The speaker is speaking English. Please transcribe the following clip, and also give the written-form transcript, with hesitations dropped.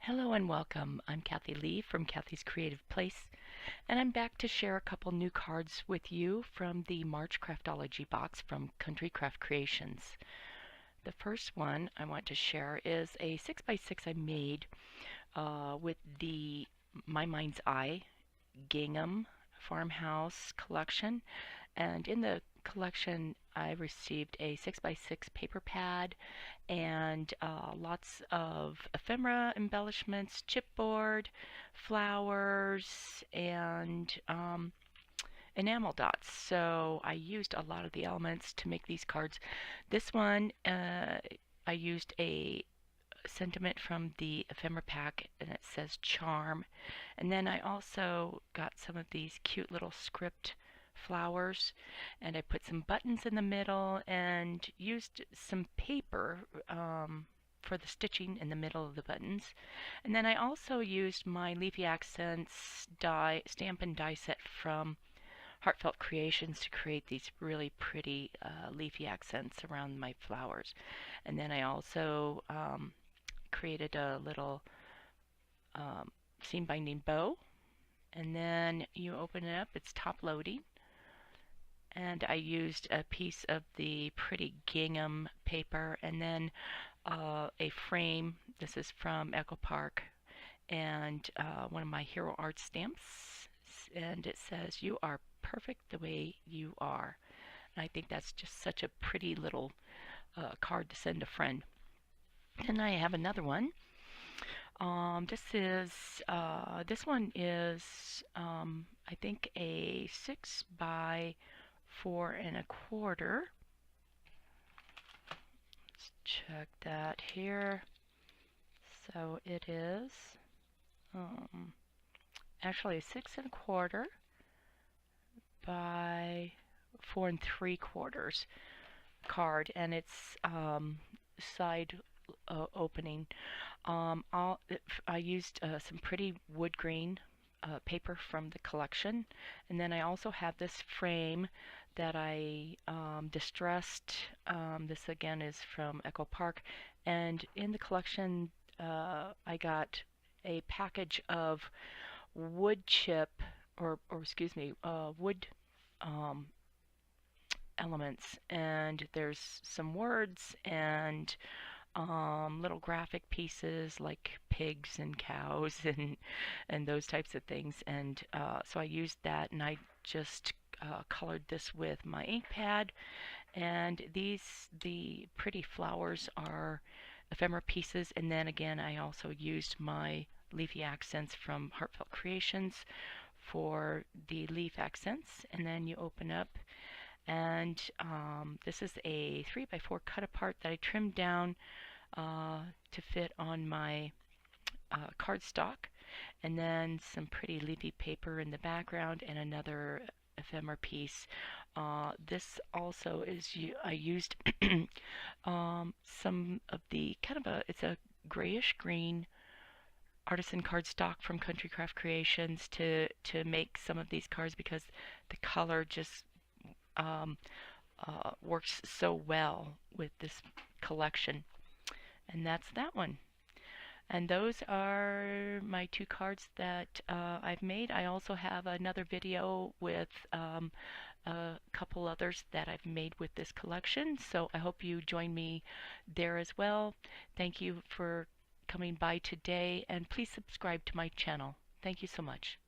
Hello and welcome. I'm Kathy Lee from Kathy's Creative Place, and I'm back to share a couple new cards with you from the March Craftology box from Country Craft Creations. The first one I want to share is a 6x6 I made with the My Mind's Eye gingham farmhouse collection, and in the collection I received a 6x6 paper pad and lots of ephemera embellishments, chipboard, flowers, and enamel dots. So I used a lot of the elements to make these cards. This one I used a sentiment from the ephemera pack, and it says charm. And then I also got some of these cute little script flowers, and I put some buttons in the middle and used some paper for the stitching in the middle of the buttons. And then I also used my Leafy Accents die stamp and die set from Heartfelt Creations to create these really pretty leafy accents around my flowers. And then I also created a little seam binding bow, and then you open it up, it's top loading, and I used a piece of the pretty gingham paper, and then a frame. This is from Echo Park, and one of my Hero Art stamps, and it says, "You are perfect the way you are." And I think that's just such a pretty little card to send a friend. And I have another one. This one is I think a 6x4 1/4. Let's check that here. So it is actually a 6 1/4 by 4 3/4 card, and it's side opening. I used some pretty wood grain paper from the collection, and then I also have this frame that I distressed. This again is from Echo Park, and in the collection I got a package of wood chip, or excuse me, wood elements, and there's some words and little graphic pieces like pigs and cows and those types of things, and so I used that, and I just colored this with my ink pad. And the pretty flowers are ephemera pieces, and then again I also used my leafy accents from Heartfelt Creations for the leaf accents. And then you open up, and this is a 3x4 cut apart that I trimmed down to fit on my cardstock, and then some pretty leafy paper in the background and another ephemera piece. This also is, I used some of the it's a grayish green artisan cardstock from Country Craft Creations to make some of these cards, because the color just works so well with this collection. And that's that one. And those are my two cards that I've made. I also have another video with a couple others that I've made with this collection, so I hope you join me there as well. Thank you for coming by today, and please subscribe to my channel. Thank you so much.